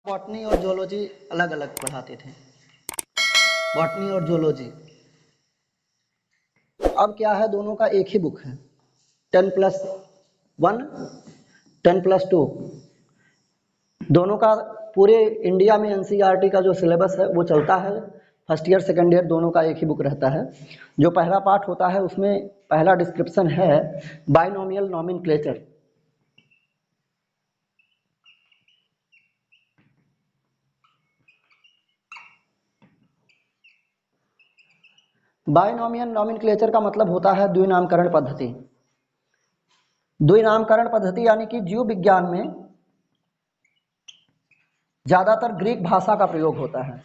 Botany और zoology अलग अलग पढ़ाते थे। बॉटनी और जूलॉजी अब क्या है, दोनों का एक ही बुक है। 10+1 10+2 दोनों का पूरे इंडिया में एनसीईआरटी का जो सिलेबस है वो चलता है। फर्स्ट ईयर सेकेंड ईयर दोनों का एक ही बुक रहता है। जो पहला पार्ट होता है उसमें पहला डिस्क्रिप्शन है बाइनोमियल नॉमेनक्लेचर। बाइनोमियल नॉमेनक्लेचर का मतलब होता है द्विनामकरण पद्धति। द्विनामकरण पद्धति यानी कि जीव विज्ञान में ज्यादातर ग्रीक भाषा का प्रयोग होता है।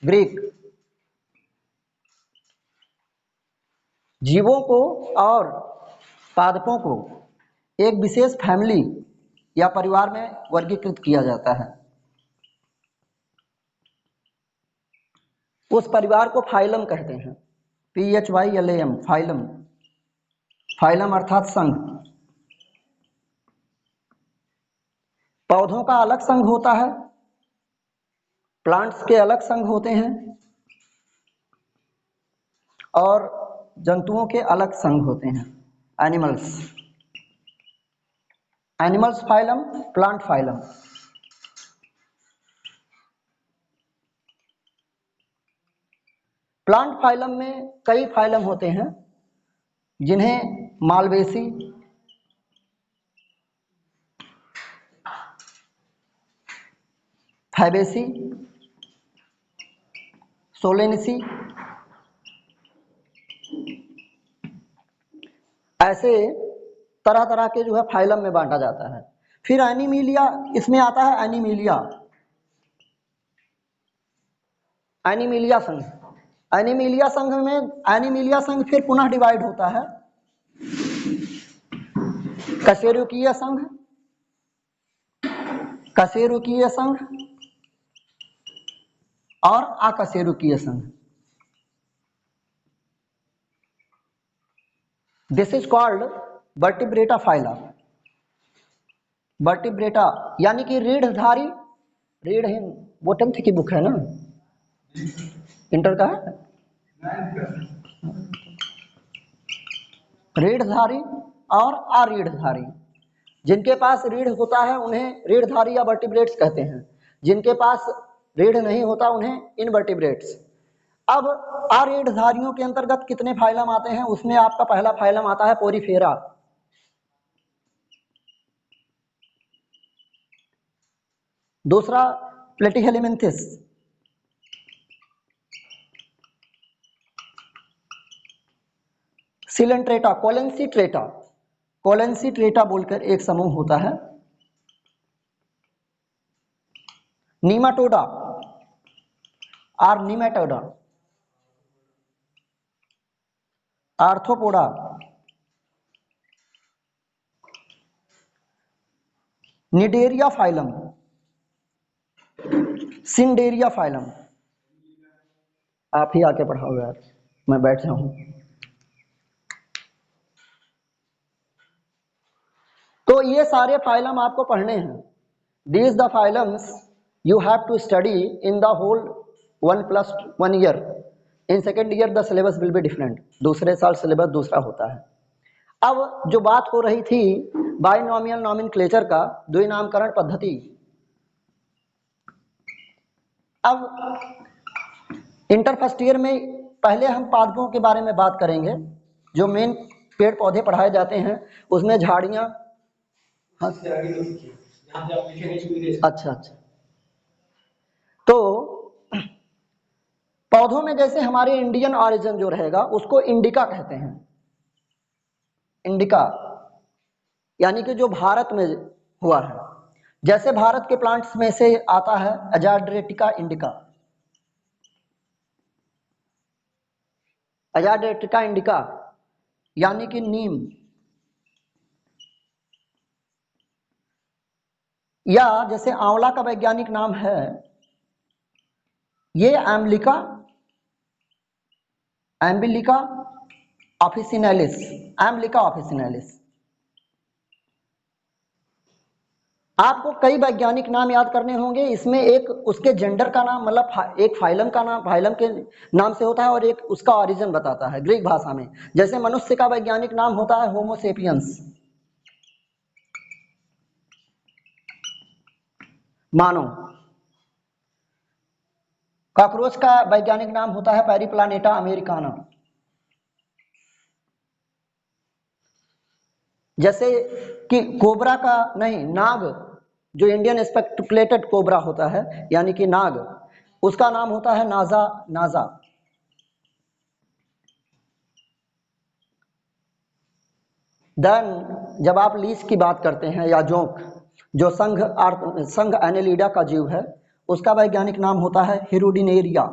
ग्रीक जीवों को और पादपों को एक विशेष फैमिली या परिवार में वर्गीकृत किया जाता है। उस परिवार को फाइलम कहते हैं। PHYLAM phylum. फाइलम अर्थात संघ। पौधों का अलग संघ होता है, प्लांट्स के अलग संघ होते हैं और जंतुओं के अलग संघ होते हैं। Animals animals phylum, plant phylum. Plant phylum में कई फाइलम होते हैं जिन्हें मालवेसी, फैबेसी, सोलेनेसी ऐसे तरह तरह के जो है फाइलम में बांटा जाता है। फिर एनिमीलिया इसमें आता है। एनिमीलिया संघ। एनिमीलिया संघ में एनिमीलिया संघ फिर पुनः डिवाइड होता है कशेरुकीय संघ, कशेरुकीय संघ और अकशेरुकीय संघ। This is called vertebrata phyla. Vertebrata यानी कि रीढ़धारी, रीढ़हीन। वो 10th की बुक है ना, इंटर का है। रीढ़धारी और अरीढ़धारी। जिनके पास रीढ़ होता है उन्हें रीढ़धारी या वर्टिब्रेट्स कहते हैं। जिनके पास रीढ़ नहीं होता उन्हें इनवर्टिब्रेट्स। अब अरीढ़धारियों के अंतर्गत कितने फाइलम आते हैं, उसमें आपका पहला फाइलम आता है पोरीफेरा। दूसरा प्लेटिहेलमिन्थिस, सिलेंट्रेटा, कोलेंसीट्रेटा। कोलेंसीट्रेटा बोलकर एक समूह होता है। नीमाटोडा और नीमेटोडा, आर्थ्रोपोडा, निडेरिया फाइलम, सिंडेरिया फाइलम। आप ही आके पढ़ाओ यार, मैं बैठ जाऊं। तो ये सारे फाइलम आपको पढ़ने हैं। These the phylums you have to study in the whole 1+1 year. In second year the syllabus will be different. दूसरे साल सिलेबस दूसरा होता है। अब जो बात हो रही थी बाइनोमियल नॉमेनक्लेचर का, द्विनामकरण पद्धति। अब इंटर फर्स्ट ईयर में पहले हम पादपों के बारे में बात करेंगे। जो मेन पेड़ पौधे पढ़ाए जाते हैं उसमें झाड़ियां। अच्छा। तो पौधों में जैसे हमारे इंडियन ऑरिजिन जो रहेगा उसको इंडिका कहते हैं। इंडिका यानी कि जो भारत में हुआ है। जैसे भारत के प्लांट्स में से आता है अजाड्रेटिका इंडिका। अजाड्रेटिका इंडिका यानी कि नीम, या जैसे आंवला का वैज्ञानिक नाम है ये एम्बिलिका, एम्बिलिका ऑफिसिनालिस, एम्बिलिका ऑफिसिनालिस। आपको कई वैज्ञानिक नाम याद करने होंगे, इसमें एक उसके जेंडर का नाम, मतलब एक फाइलम का नाम फाइलम के नाम से होता है और एक उसका ओरिजिन बताता है ग्रीक भाषा में। जैसे मनुष्य का वैज्ञानिक नाम होता है होमो सेपियंस, मानव। कॉकरोच का वैज्ञानिक नाम होता है पेरिप्लानेटा अमेरिकाना। जैसे कि कोबरा का नहीं, नाग, जो इंडियन स्पेक्टुलेटेड कोबरा होता है यानी कि नाग, उसका नाम होता है नाजा नाजा। देन जब आप लीच की बात करते हैं या जोंक, जो संघ एनेलिडा का जीव है, उसका वैज्ञानिक नाम होता है हिरुडिनेरिया।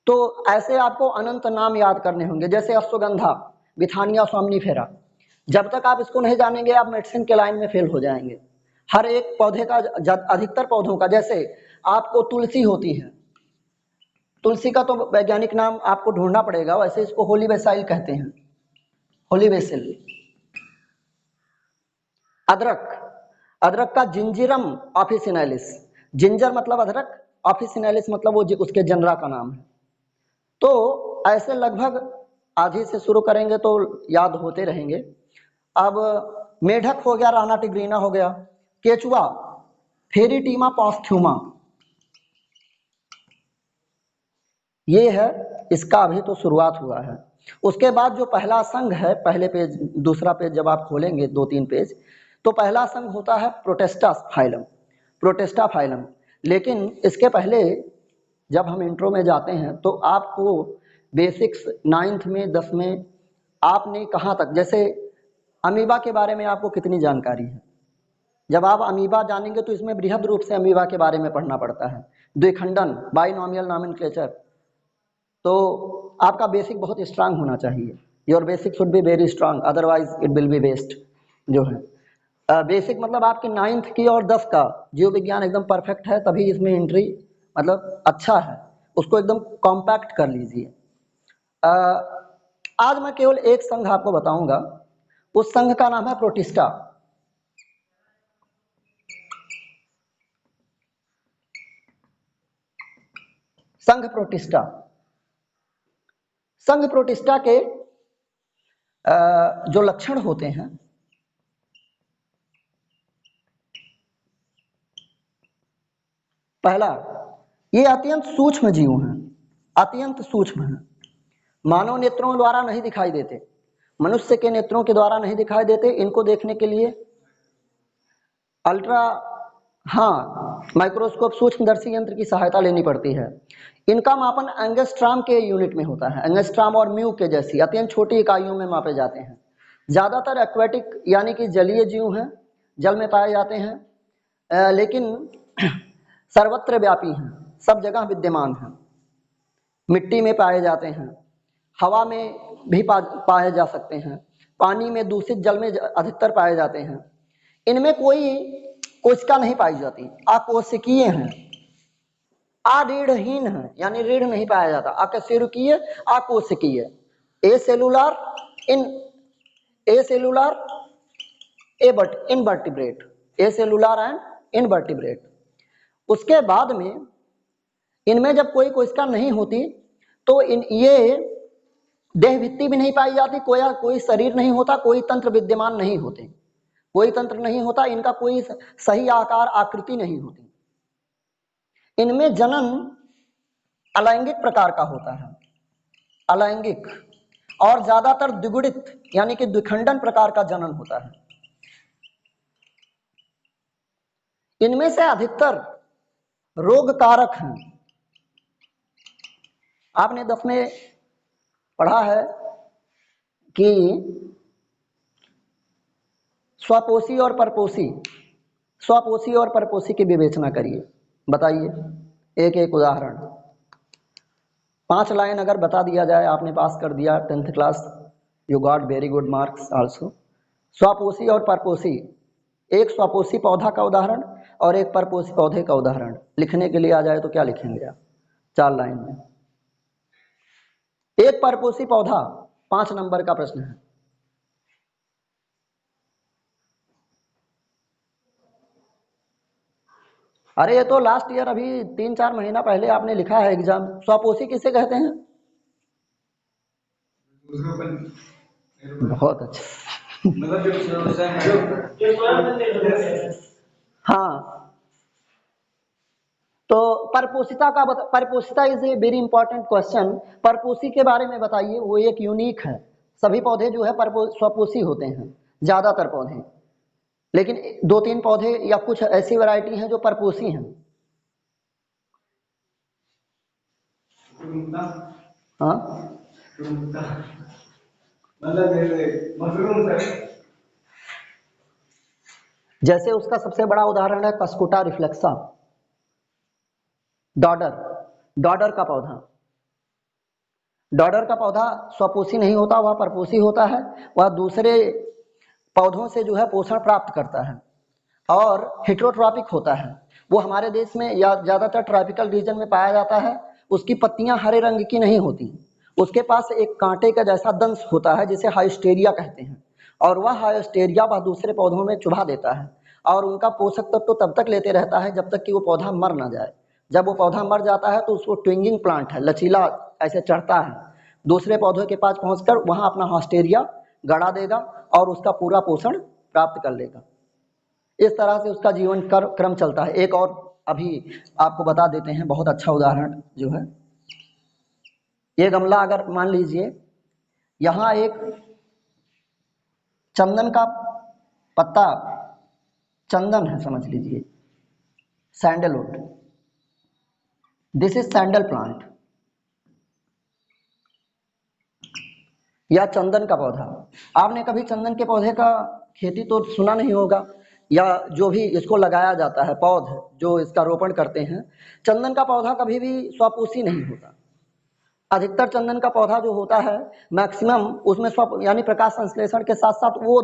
तो ऐसे आपको अनंत नाम याद करने होंगे, जैसे अश्वगंधा, बिथानिया सोमनीफेरा। जब तक आप इसको नहीं जानेंगे आप मेडिसिन के लाइन में फेल हो जाएंगे। हर एक पौधे का, अधिकतर पौधों का, जैसे आपको तुलसी होती है, तुलसी का तो वैज्ञानिक नाम आपको ढूंढना पड़ेगा, वैसे इसको होली बेसाइल कहते हैं, होली बेसिल। अदरक, अदरक का जिंजिरम ऑफिसिनालिस, जिंजर मतलब अदरक, ऑफिसिनालिस मतलब वो उसके जनरा का नाम है। तो ऐसे लगभग आधी से शुरू करेंगे तो याद होते रहेंगे। अब मेढक हो गया, राना टिग्रीना हो गया, केचुआ फेरिटीमा पॉस्थ्यूमा, ये है, इसका अभी तो शुरुआत हुआ है। उसके बाद जो पहला संघ है, पहले पेज दूसरा पेज जब आप खोलेंगे 2-3 पेज, तो पहला संघ होता है प्रोटेस्टा फाइलम, प्रोटेस्टा फाइलम। लेकिन इसके पहले जब हम इंट्रो में जाते हैं तो आपको बेसिक्स 9th में 10 में आपने कहाँ तक, जैसे अमीबा के बारे में आपको कितनी जानकारी है? जब आप अमीबा जानेंगे तो इसमें बृहद रूप से अमीबा के बारे में पढ़ना पड़ता है, द्विखंडन, बाइनोमियल नॉमेनक्लेचर। तो आपका बेसिक बहुत स्ट्रांग होना चाहिए, your basic should be very strong, otherwise it will be waste. जो है बेसिक मतलब आपकी 9th की और 10 का जीव विज्ञान एकदम परफेक्ट है, तभी इसमें एंट्री मतलब अच्छा है, उसको एकदम कॉम्पैक्ट कर लीजिए। आज मैं केवल एक संघ आपको बताऊंगा, उस संघ का नाम है प्रोटिस्टा। संघ प्रोटिस्टा, संघ प्रोटिस्टा के जो लक्षण होते हैं, पहला, ये अत्यंत सूक्ष्म जीव हैं, अत्यंत सूक्ष्म हैं, मानव नेत्रों द्वारा नहीं दिखाई देते, मनुष्य के नेत्रों के द्वारा नहीं दिखाई देते। इनको देखने के लिए अल्ट्रा, हाँ, माइक्रोस्कोप, सूक्ष्मदर्शी यंत्र की सहायता लेनी पड़ती है। इनका मापन एंगस्ट्राम के यूनिट में होता है, एंगस्ट्राम और म्यू के जैसी अत्यंत छोटी इकाइयों में मापे जाते हैं। ज्यादातर एक्वेटिक यानी कि जलीय जीव हैं, जल में पाए जाते हैं, लेकिन सर्वत्र व्यापी हैं, सब जगह विद्यमान हैं, मिट्टी में पाए जाते हैं, हवा में भी पाए जा सकते हैं, पानी में, दूषित जल में अधिकतर पाए जाते हैं। इनमें कोई कोशिका नहीं पाई जाती, अकोशिकीय हैं, अरीढ़हीन है, यानी रीढ़ नहीं पाया जाता, अकशेरुकीय, अकोशिकीय, acellular, in acellular, invertebrate, acellular and invertebrate. उसके बाद में इनमें जब कोई कोशिका नहीं होती तो ये देह भित्ति भी नहीं पाई जाती, कोई शरीर नहीं होता, कोई तंत्र विद्यमान नहीं होते, कोई तंत्र नहीं होता, इनका कोई सही आकार आकृति नहीं होती। इनमें जनन अलैंगिक प्रकार का होता है, अलैंगिक, और ज्यादातर द्विगुणित यानी कि द्विखंडन प्रकार का जनन होता है। इनमें से अधिकतर रोग कारक हैं। आपने 10 में पढ़ा है कि स्वपोषी और परपोषी, स्वपोषी और परपोषी की विवेचना करिए, बताइए एक एक उदाहरण, 5 लाइन अगर बता दिया जाए, आपने पास कर दिया 10th class, you got very good marks also. स्वपोषी और परपोषी, एक स्वपोषी पौधा का उदाहरण और एक परपोषी पौधे का उदाहरण लिखने के लिए आ जाए तो क्या लिखेंगे आप 4 लाइन में? एक परपोषी पौधा, 5 नंबर का प्रश्न है। अरे ये तो लास्ट ईयर अभी 3-4 महीना पहले आपने लिखा है एग्जाम। स्वपोषी किसे कहते हैं? बहुत अच्छा। हाँ, तो परपोषिता is a very important question. परपोषी के बारे में बताइए। वो एक यूनिक है। सभी पौधे जो है स्वपोषी होते हैं, ज्यादातर पौधे, लेकिन 2-3 पौधे या कुछ ऐसी वैरायटी हैं जो परपोषी हैं। हाँ, जैसे उसका सबसे बड़ा उदाहरण है कस्कुटा रिफ्लेक्सा, डॉडर। डॉडर का पौधा, डॉडर का पौधा स्वपोषी नहीं होता, वह परपोषी होता है। वह दूसरे पौधों से जो है पोषण प्राप्त करता है और हेटेरोट्रॉपिक होता है। वो हमारे देश में या ज्यादातर ट्रॉपिकल रीजन में पाया जाता है। उसकी पत्तियां हरे रंग की नहीं होती, उसके पास एक कांटे का जैसा दंश होता है जिसे हाइस्टेरिया कहते हैं, और वह हाइस्टेरिया वह दूसरे पौधों में चुभा देता है और उनका पोषक तत्व तो तब तक लेते रहता है जब तक कि वो पौधा मर ना जाए। जब वो पौधा मर जाता है तो उसको ट्विंगिंग प्लांट है, लचीला ऐसे चढ़ता है, दूसरे पौधों के पास पहुंचकर वहां अपना हाइस्टेरिया गड़ा देगा और उसका पूरा पोषण प्राप्त कर लेगा। इस तरह से उसका जीवन क्रम चलता है। एक और अभी आपको बता देते हैं बहुत अच्छा उदाहरण जो है। ये गमला अगर मान लीजिए यहाँ एक चंदन का पत्ता, चंदन है समझ लीजिए, sandalwood, this is sandal plant या चंदन का पौधा। आपने कभी चंदन के पौधे का खेती तो सुना नहीं होगा, या जो भी इसको लगाया जाता है पौध जो इसका रोपण करते हैं, चंदन का पौधा कभी भी स्वपोषी नहीं होता। अधिकतर चंदन का पौधा जो होता है मैक्सिमम उसमें स्व यानी प्रकाश संश्लेषण के साथ साथ वो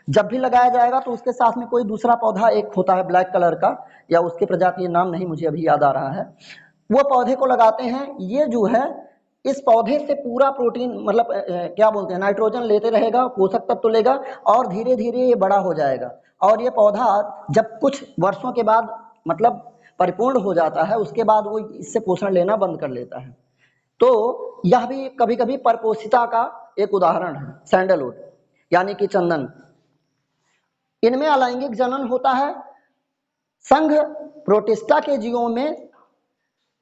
जब भी लगाया जाएगा तो उसके साथ में कोई दूसरा पौधा एक होता है ब्लैक कलर का, या उसके प्रजाति नाम नहीं मुझे अभी याद आ रहा है, वो पौधे को लगाते हैं। ये जो है इस पौधे से पूरा प्रोटीन मतलब क्या बोलते हैं नाइट्रोजन लेते रहेगा, पोषक तत्व तो लेगा और धीरे धीरे ये बड़ा हो जाएगा। और ये पौधा जब कुछ वर्षों के बाद मतलब परिपूर्ण हो जाता है उसके बाद वो इससे पोषण लेना बंद कर लेता है। तो यह भी कभी कभी परपोषिता का एक उदाहरण है, सैंडलवुड यानी कि चंदन। इनमें अलैंगिक जनन होता है। संघ प्रोटिस्टा के जीवों में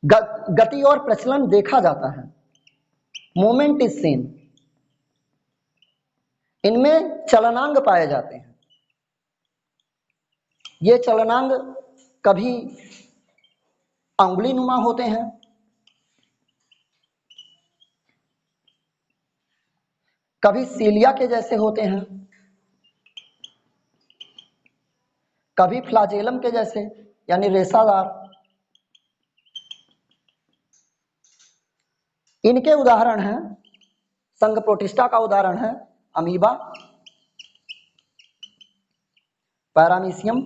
गति और प्रचलन देखा जाता है, मोमेंट इज सीन। इनमें चलनांग पाए जाते हैं। ये चलनांग कभी अंगुली नुमा होते हैं, कभी सीलिया के जैसे होते हैं, कभी फ्लाजेलम के जैसे यानी रेसादार। इनके उदाहरण हैं, संघ प्रोटिस्टा का उदाहरण है अमीबा, पैरामीशियम,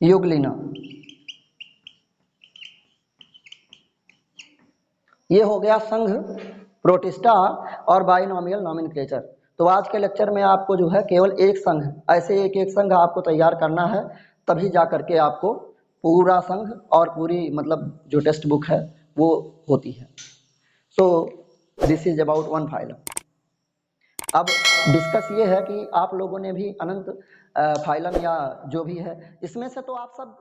यूग्लिना। ये हो गया संघ प्रोटिस्टा और बाइनोमियल नॉमेनक्लेचर। तो आज के लेक्चर में आपको जो है केवल एक संघ, ऐसे एक एक संघ आपको तैयार करना है, तभी जा करके आपको पूरा संघ और पूरी मतलब जो टेक्स्ट बुक है वो होती है। So this is about one phylum. अब डिस्कस ये है कि आप लोगों ने भी अनंत फाइलम या जो भी है इसमें से तो आप सब